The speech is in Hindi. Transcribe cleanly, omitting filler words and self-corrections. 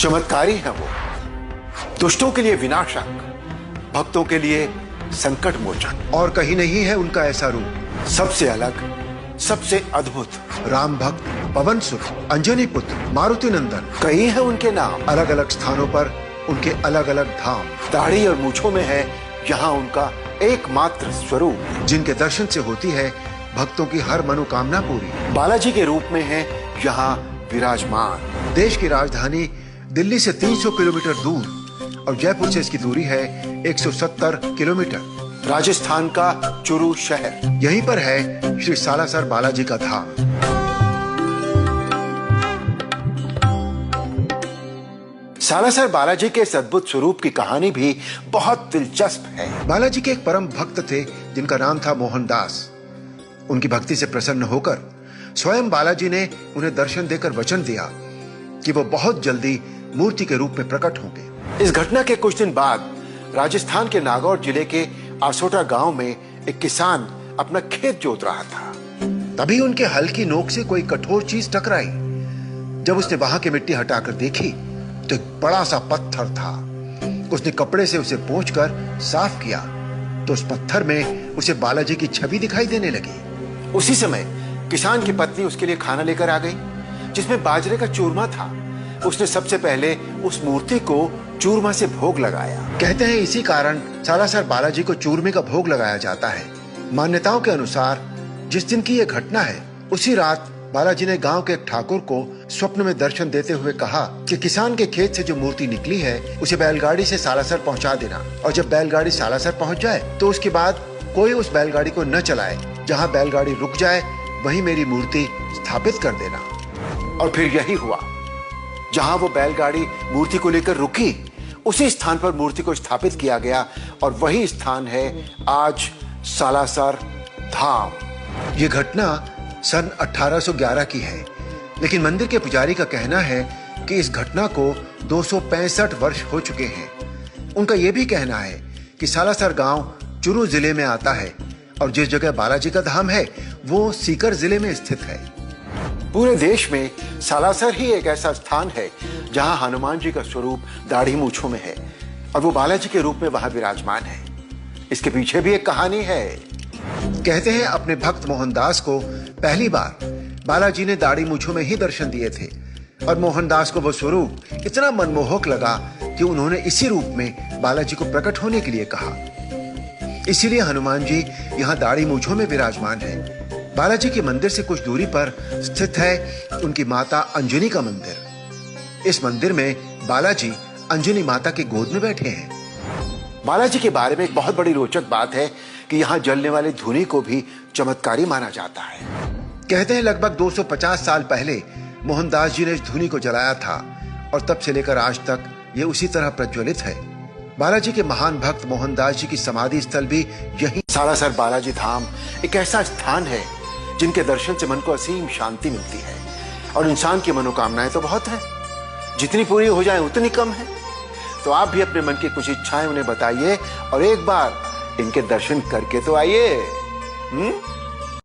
चमत्कारी है वो, दुष्टों के लिए विनाशक, भक्तों के लिए संकट मोचन। और कहीं नहीं है उनका ऐसा रूप, सबसे अलग, सबसे अद्भुत। राम भक्त, पवन सुत, अंजनी पुत्र, मारुति नंदन, कई है उनके नाम। अलग अलग स्थानों पर उनके अलग अलग धाम। दाढ़ी और मूछों में है यहाँ उनका एकमात्र स्वरूप, जिनके दर्शन से होती है भक्तों की हर मनोकामना पूरी। बालाजी के रूप में है यहाँ विराजमान। देश की राजधानी दिल्ली से 300 किलोमीटर दूर और जयपुर से इसकी दूरी है 170 किलोमीटर। राजस्थान का चुरू शहर, यहीं पर है श्री सालासर बालाजी का धाम। सालासर बालाजी के इस अद्भुत स्वरूप की कहानी भी बहुत दिलचस्प है। बालाजी के एक परम भक्त थे जिनका नाम था मोहनदास। उनकी भक्ति से प्रसन्न होकर स्वयं बालाजी ने उन्हें दर्शन देकर वचन दिया कि वो बहुत जल्दी मूर्ति के रूप में प्रकट होंगे। इस घटना के कुछ दिन बाद राजस्थान के नागौर जिले के आसोटा गांव में एक किसान अपना खेत जोत रहा था। तभी उनके हल की नोक से कोई कठोर चीज टकराई। जब उसने वहां की मिट्टी हटाकर देखी तो एक बड़ा सा पत्थर था। उसने कपड़े से उसे पोंछकर साफ किया तो उस पत्थर में उसे बालाजी की छवि दिखाई देने लगी। उसी समय किसान की पत्नी उसके लिए खाना लेकर आ गई, जिसमें बाजरे का चूरमा था। उसने सबसे पहले उस मूर्ति को चूरमा से भोग लगाया। कहते हैं इसी कारण सालासर बालाजी को चूरमे का भोग लगाया जाता है। मान्यताओं के अनुसार जिस दिन की यह घटना है, उसी रात बालाजी ने गांव के एक ठाकुर को स्वप्न में दर्शन देते हुए कहा कि किसान के खेत से जो मूर्ति निकली है उसे बैलगाड़ी से सालासर पहुंचा देना, और जब बैलगाड़ी सालासर पहुंच जाए तो उसके बाद कोई उस बैलगाड़ी को न चलाए। जहां बैलगाड़ी रुक जाए वहीं मेरी मूर्ति स्थापित कर देना। और फिर यही हुआ। जहां वो बैलगाड़ी मूर्ति को लेकर रुकी, उसी स्थान पर मूर्ति को स्थापित किया गया और वही स्थान है आज सालासर धाम। ये घटना सन 1811 की है, लेकिन मंदिर के पुजारी का कहना है कि इस घटना को 265 वर्ष हो चुके हैं। उनका यह भी कहना है कि सालासर गांव चुरू जिले में आता है और जिस जगह बालाजी का धाम है वो सीकर जिले में स्थित है। पूरे देश में सालासर ही एक ऐसा स्थान है जहां हनुमान जी का स्वरूप दाढ़ी मूछों में है और वो बालाजी के रूप में वहां विराजमान है। इसके पीछे भी एक कहानी है। कहते हैं अपने भक्त मोहनदास को पहली बार बालाजी ने दाढ़ी मूछों में ही दर्शन दिए थे और मोहनदास को वो स्वरूप इतना मनमोहक लगा कि उन्होंने इसी रूप में बालाजी को प्रकट होने के लिए कहा। इसीलिए हनुमान जी यहाँ दाढ़ी मूछों में विराजमान है। बालाजी के मंदिर से कुछ दूरी पर स्थित है उनकी माता अंजनी का मंदिर। इस मंदिर में बालाजी अंजनी माता की गोद में बैठे हैं। बालाजी के बारे में एक बहुत बड़ी रोचक बात है कि यहाँ जलने वाले धूनी को भी चमत्कारी माना जाता है। कहते हैं लगभग 250 साल पहले मोहनदास जी ने इस धूनी को जलाया था और तब से लेकर आज तक ये उसी तरह प्रज्वलित है। बालाजी के महान भक्त मोहनदास जी की समाधि स्थल भी यही सालासर बालाजी धाम एक ऐसा स्थान है जिनके दर्शन से मन को असीम शांति मिलती है। और इंसान की मनोकामनाएं तो बहुत हैं, जितनी पूरी हो जाए उतनी कम है। तो आप भी अपने मन की कुछ इच्छाएं उन्हें बताइए और एक बार इनके दर्शन करके तो आइए।